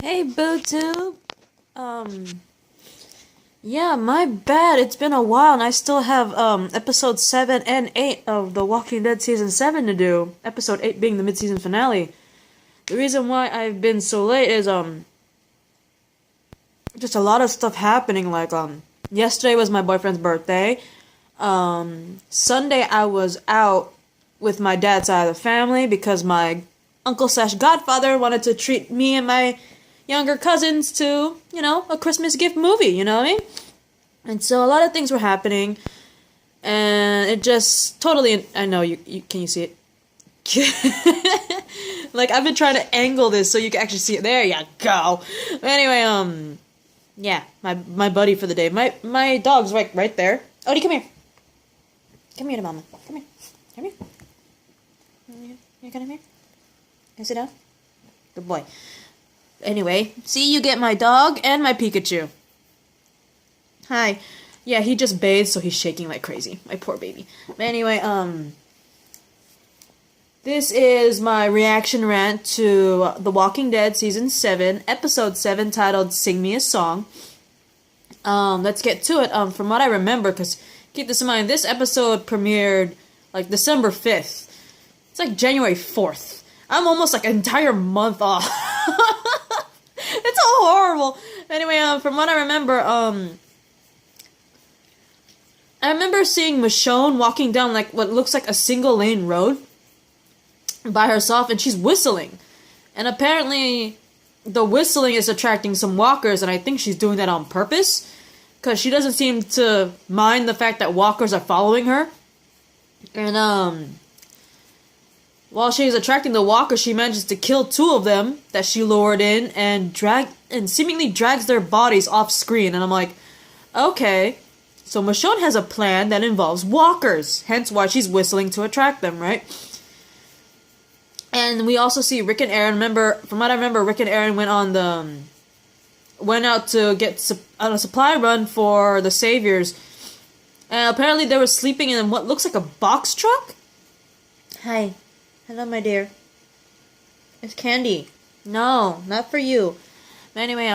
Hey, BooTube. Yeah, my bad. It's been a while, and I still have episodes 7 and 8 of The Walking Dead season 7 to do. Episode 8 being the mid-season finale. The reason why I've been so late is just a lot of stuff happening. Like yesterday was my boyfriend's birthday. Sunday I was out with my dad's side of the family because my uncle/godfather wanted to treat me and my younger cousins to, a Christmas gift movie, you know what I mean? And so a lot of things were happening, and it just totally, I know, can you see it? Like, I've been trying to angle this so you can actually see it. There you go. Anyway, yeah, my buddy for the day. My dog's right there. Odie, come here. Come here to mama. Come here. Come here. You come here? Can you sit down? Good boy. Anyway, see, you get my dog and my Pikachu. Hi. Yeah, he just bathed, so he's shaking like crazy. My poor baby. But anyway, this is my reaction rant to The Walking Dead Season 7, Episode 7, titled Sing Me a Song. Let's get to it. From what I remember, because keep this in mind, this episode premiered, like, December 5th. It's like January 4th. I'm almost like an entire month off. It's so horrible. Anyway, from what I remember, I remember seeing Michonne walking down like what looks like a single lane road by herself, and she's whistling. And apparently the whistling is attracting some walkers, and I think she's doing that on purpose, because she doesn't seem to mind the fact that walkers are following her. And while she's attracting the walkers, she manages to kill 2 of them that she lured in and seemingly drags their bodies off screen. And I'm like, okay, so Michonne has a plan that involves walkers, hence why she's whistling to attract them, right? And we also see Rick and Aaron. From what I remember, Rick and Aaron went out to get on a supply run for the Saviors, and apparently they were sleeping in what looks like a box truck. Hi. Hello, my dear. It's candy. No, not for you. But anyway,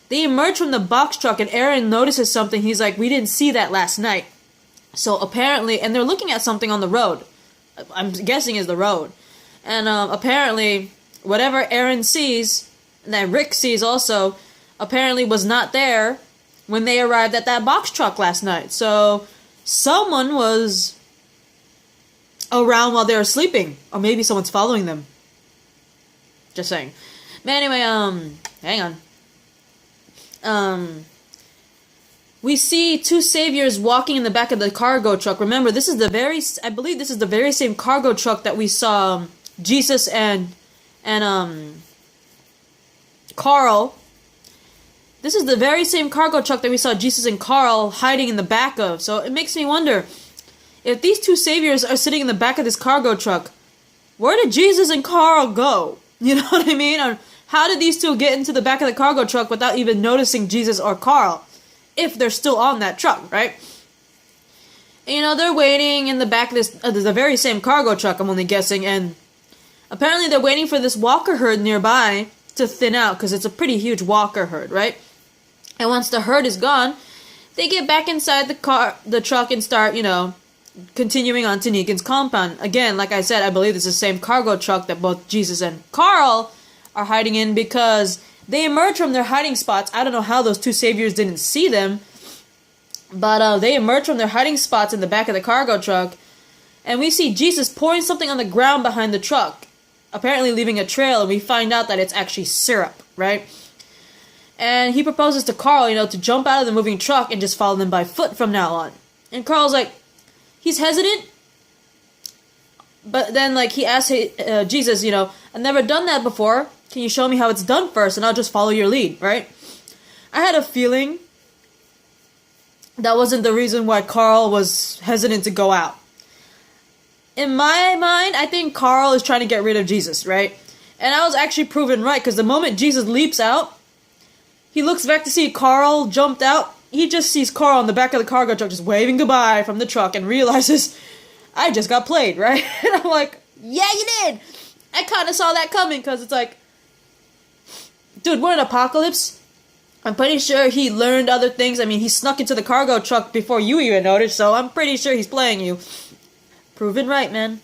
they emerge from the box truck, and Aaron notices something. He's like, we didn't see that last night. So apparently, and they're looking at something on the road. I'm guessing is the road. And apparently, whatever Aaron sees, and that Rick sees also, apparently was not there when they arrived at that box truck last night. So someone was around while they were sleeping, or maybe someone's following them. Just saying. But anyway, hang on. We see 2 saviors walking in the back of the cargo truck. Remember, I believe this is the very same cargo truck that we saw Jesus and Carl. This is the very same cargo truck that we saw Jesus and Carl hiding in the back of. So it makes me wonder, if these 2 saviors are sitting in the back of this cargo truck, where did Jesus and Carl go? You know what I mean? Or how did these 2 get into the back of the cargo truck without even noticing Jesus or Carl? If they're still on that truck, right? And, they're waiting in the back of this, the very same cargo truck, I'm only guessing, and apparently they're waiting for this walker herd nearby to thin out, because it's a pretty huge walker herd, right? And once the herd is gone, they get back inside the truck and start, continuing on to Negan's compound. Again, like I said, I believe it's the same cargo truck that both Jesus and Carl are hiding in, because they emerge from their hiding spots. I don't know how those 2 saviors didn't see them, but they emerge from their hiding spots in the back of the cargo truck, and we see Jesus pouring something on the ground behind the truck, apparently leaving a trail, and we find out that it's actually syrup, right? And he proposes to Carl, to jump out of the moving truck and just follow them by foot from now on. And Carl's like, he's hesitant, but then, he asks Jesus, I've never done that before. Can you show me how it's done first, and I'll just follow your lead, right? I had a feeling that wasn't the reason why Carl was hesitant to go out. In my mind, I think Carl is trying to get rid of Jesus, right? And I was actually proven right, because the moment Jesus leaps out, he looks back to see Carl jumped out. He just sees Carl in the back of the cargo truck just waving goodbye from the truck and realizes, I just got played, right? And I'm like, yeah, you did! I kind of saw that coming, because it's like, dude, we're in apocalypse. I'm pretty sure he learned other things. I mean, he snuck into the cargo truck before you even noticed, so I'm pretty sure he's playing you. Proven right, man.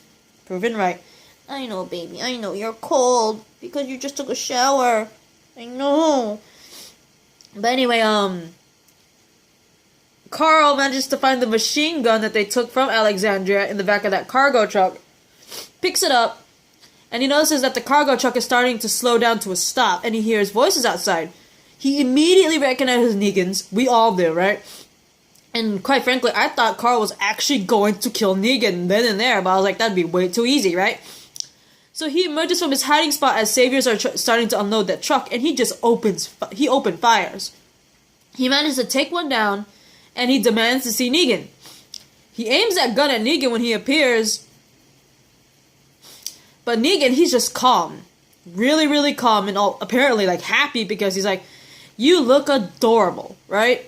Proven right. I know, baby. I know you're cold because you just took a shower. I know. But anyway, Carl manages to find the machine gun that they took from Alexandria in the back of that cargo truck. Picks it up, and he notices that the cargo truck is starting to slow down to a stop, and he hears voices outside. He immediately recognizes Negan's. We all do, right? And quite frankly, I thought Carl was actually going to kill Negan then and there, but I was like, that'd be way too easy, right? So he emerges from his hiding spot as saviors are starting to unload that truck, and he just opened fires. He manages to take one down, and he demands to see Negan. He aims that gun at Negan when he appears, but Negan, he's just calm. Really, really calm, and apparently, like, happy because he's like, you look adorable, right?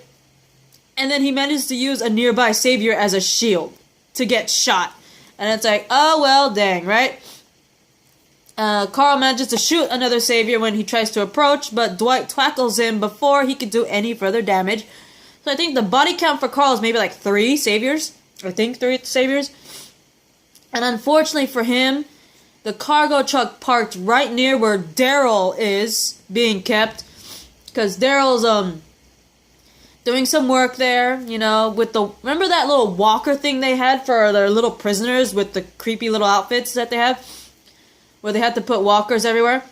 And then he manages to use a nearby savior as a shield to get shot. And it's like, oh, well, dang, right? Carl manages to shoot another savior when he tries to approach, but Dwight tackles him before he can do any further damage. So I think the body count for Carl is maybe like 3 saviors. I think 3 saviors. And unfortunately for him, the cargo truck parked right near where Daryl is being kept. Because Daryl's, doing some work there, you know, with the... Remember that little walker thing they had for their little prisoners with the creepy little outfits that they have? Where they had to put walkers everywhere?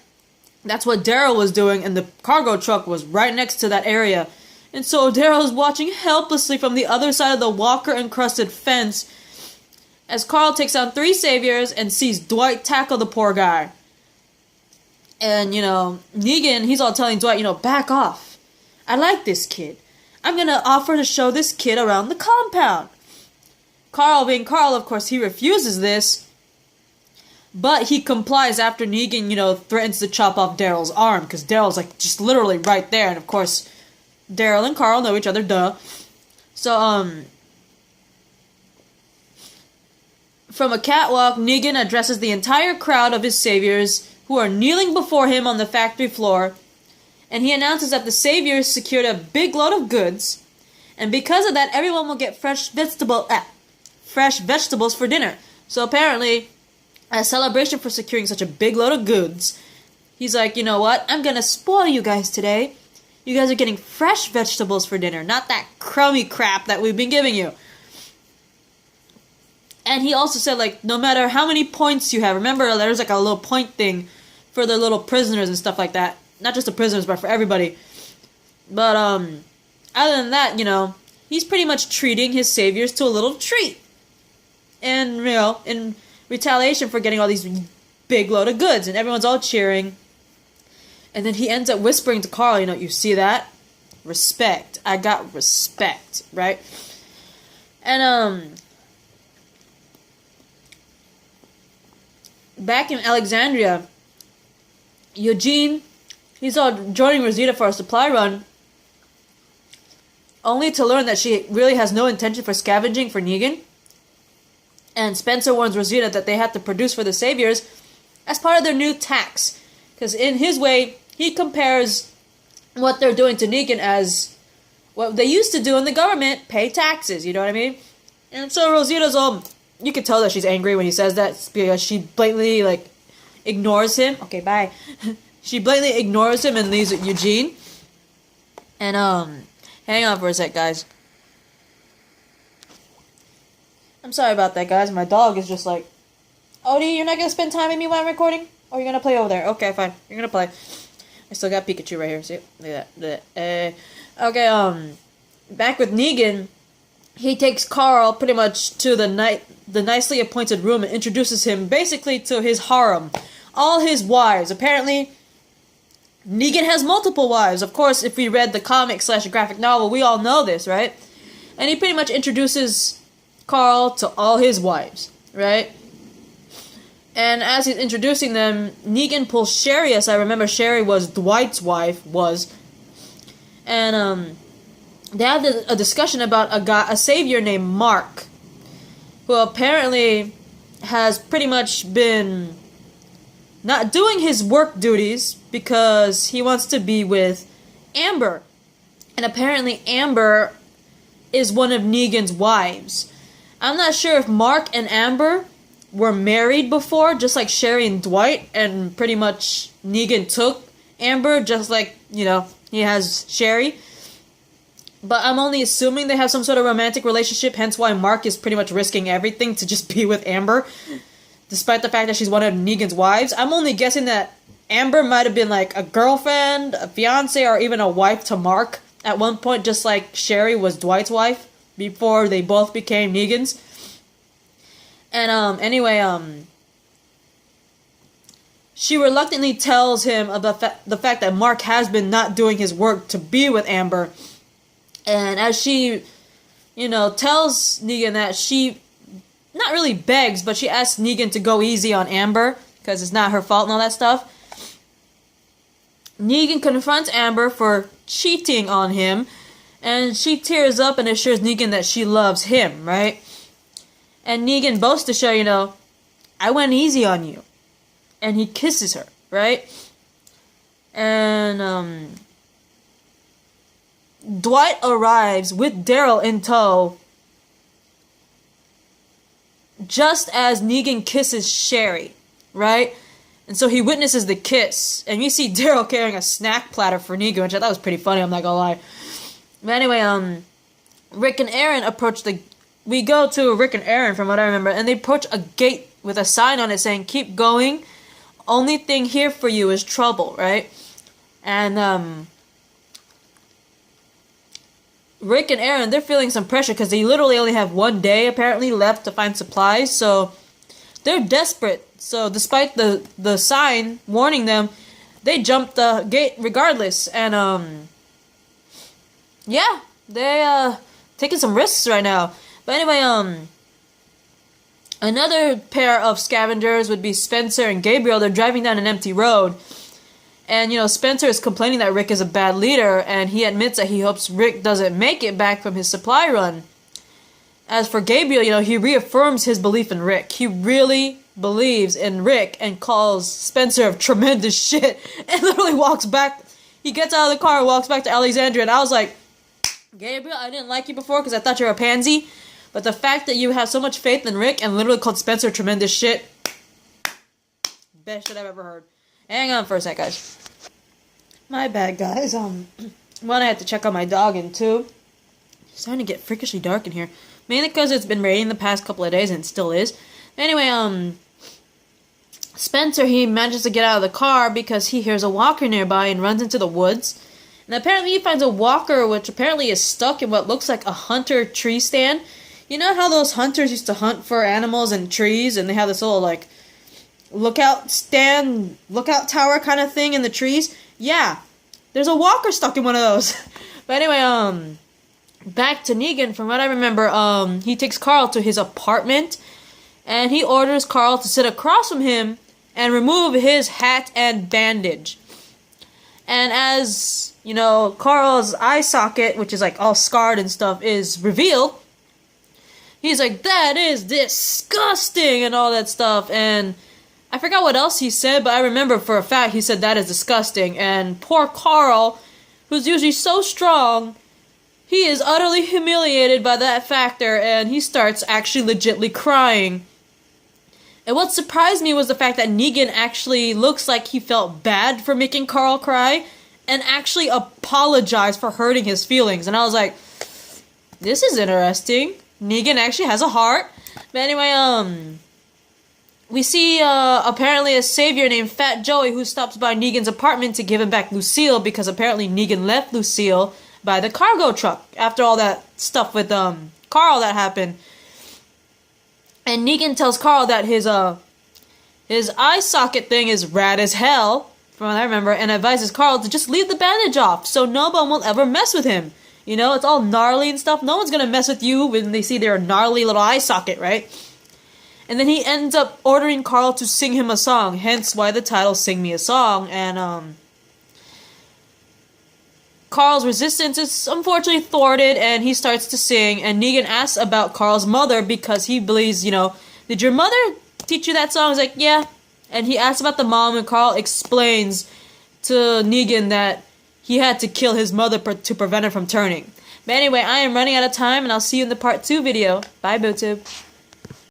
That's what Daryl was doing, and the cargo truck was right next to that area. And so Daryl is watching helplessly from the other side of the walker-encrusted fence as Carl takes on 3 saviors and sees Dwight tackle the poor guy. And, you know, Negan, he's all telling Dwight, you know, back off. I like this kid. I'm gonna offer to show this kid around the compound. Carl, being Carl, of course, he refuses this. But he complies after Negan, you know, threatens to chop off Daryl's arm. Because Daryl's, like, just literally right there. And, of course, Daryl and Carl know each other, duh. So, from a catwalk, Negan addresses the entire crowd of his saviors who are kneeling before him on the factory floor, and he announces that the saviors secured a big load of goods, and because of that, everyone will get fresh vegetables for dinner. So apparently, as a celebration for securing such a big load of goods, he's like, you know what, I'm gonna spoil you guys today. You guys are getting fresh vegetables for dinner, not that crummy crap that we've been giving you. And he also said, like, no matter how many points you have, remember, there's like a little point thing for the little prisoners and stuff like that. Not just the prisoners, but for everybody. But, other than that, you know, he's pretty much treating his saviors to a little treat. And, you know, in retaliation for getting all these big load of goods. And everyone's all cheering. And then he ends up whispering to Carl, you know, you see that? Respect. I got respect, right? And, back in Alexandria, Eugene, he's all joining Rosita for a supply run, only to learn that she really has no intention for scavenging for Negan. And Spencer warns Rosita that they have to produce for the saviors as part of their new tax. Because in his way, he compares what they're doing to Negan as what they used to do in the government, pay taxes, you know what I mean? And so Rosita's all... You can tell that she's angry when he says that because she blatantly, like, ignores him. Okay, bye. She blatantly ignores him and leaves with Eugene. And, hang on for a sec, guys. I'm sorry about that, guys. My dog is just like, Odie, you're not gonna spend time with me while I'm recording? Or you're gonna play over there? Okay, fine. You're gonna play. I still got Pikachu right here. See? Look at that. Okay, back with Negan. He takes Carl pretty much to the nicely appointed room and introduces him basically to his harem. All his wives. Apparently, Negan has multiple wives. Of course, if we read the comic/graphic novel, we all know this, right? And he pretty much introduces Carl to all his wives, right? And as he's introducing them, Negan pulls Sherry, as I remember Sherry was Dwight's wife, and, they have a discussion about a savior named Mark, who apparently has pretty much been not doing his work duties because he wants to be with Amber. And apparently Amber is one of Negan's wives. I'm not sure if Mark and Amber were married before, just like Sherry and Dwight, and pretty much Negan took Amber, just like, you know, he has Sherry. But I'm only assuming they have some sort of romantic relationship, hence why Mark is pretty much risking everything to just be with Amber, despite the fact that she's one of Negan's wives. I'm only guessing that Amber might have been like a girlfriend, a fiance, or even a wife to Mark at one point, just like Sherry was Dwight's wife before they both became Negan's. And anyway, she reluctantly tells him about the fact that Mark has been not doing his work to be with Amber. And as she, you know, tells Negan that, she not really begs, but she asks Negan to go easy on Amber because it's not her fault and all that stuff. Negan confronts Amber for cheating on him, and she tears up and assures Negan that she loves him, right? And Negan boasts to show, you know, I went easy on you. And he kisses her, right? And Dwight arrives with Daryl in tow just as Negan kisses Sherry, right? And so he witnesses the kiss, and you see Daryl carrying a snack platter for Negan, which I thought was pretty funny, I'm not gonna lie. But anyway, Rick and Aaron approach we go to Rick and Aaron from what I remember, and they approach a gate with a sign on it saying, keep going, only thing here for you is trouble, right? And, Rick and Aaron, they're feeling some pressure because they literally only have one day, apparently, left to find supplies, so they're desperate. So, despite the sign warning them, they jump the gate regardless, and, yeah, they're, taking some risks right now. But anyway, another pair of scavengers would be Spencer and Gabriel. They're driving down an empty road. And, you know, Spencer is complaining that Rick is a bad leader, and he admits that he hopes Rick doesn't make it back from his supply run. As for Gabriel, you know, he reaffirms his belief in Rick. He really believes in Rick and calls Spencer a tremendous shit and literally walks back. He gets out of the car and walks back to Alexandria, and I was like, Gabriel, I didn't like you before because I thought you were a pansy. But the fact that you have so much faith in Rick and literally called Spencer tremendous shit, best shit I've ever heard. Hang on for a sec, guys. My bad, guys. One, I had to check on my dog, and two, it's starting to get freakishly dark in here. Mainly because it's been raining the past couple of days, and it still is. Anyway, Spencer, he manages to get out of the car because he hears a walker nearby and runs into the woods. And apparently he finds a walker which apparently is stuck in what looks like a hunter tree stand. You know how those hunters used to hunt for animals in trees, and they have this little, like, lookout stand, lookout tower kind of thing in the trees? Yeah, there's a walker stuck in one of those. But anyway, back to Negan. From what I remember, he takes Carl to his apartment, and he orders Carl to sit across from him and remove his hat and bandage. And as, you know, Carl's eye socket, which is, like, all scarred and stuff, is revealed, he's like, that is disgusting, and all that stuff, and I forgot what else he said, but I remember for a fact he said that is disgusting, and poor Carl, who's usually so strong, he is utterly humiliated by that factor, and he starts actually legitly crying. And what surprised me was the fact that Negan actually looks like he felt bad for making Carl cry, and actually apologized for hurting his feelings, and I was like, this is interesting. Negan actually has a heart. But anyway, we see, apparently a savior named Fat Joey who stops by Negan's apartment to give him back Lucille because apparently Negan left Lucille by the cargo truck after all that stuff with, Carl that happened. And Negan tells Carl that his eye socket thing is rad as hell, from what I remember, and advises Carl to just leave the bandage off so no one will ever mess with him. You know, it's all gnarly and stuff. No one's gonna mess with you when they see their gnarly little eye socket, right? And then he ends up ordering Carl to sing him a song, hence why the title Sing Me a Song. And, Carl's resistance is unfortunately thwarted, and he starts to sing, and Negan asks about Carl's mother because he believes, you know, did your mother teach you that song? He's like, yeah. And he asks about the mom, and Carl explains to Negan that he had to kill his mother to prevent her from turning. But anyway, I am running out of time, and I'll see you in the part 2 video. Bye, BooTube.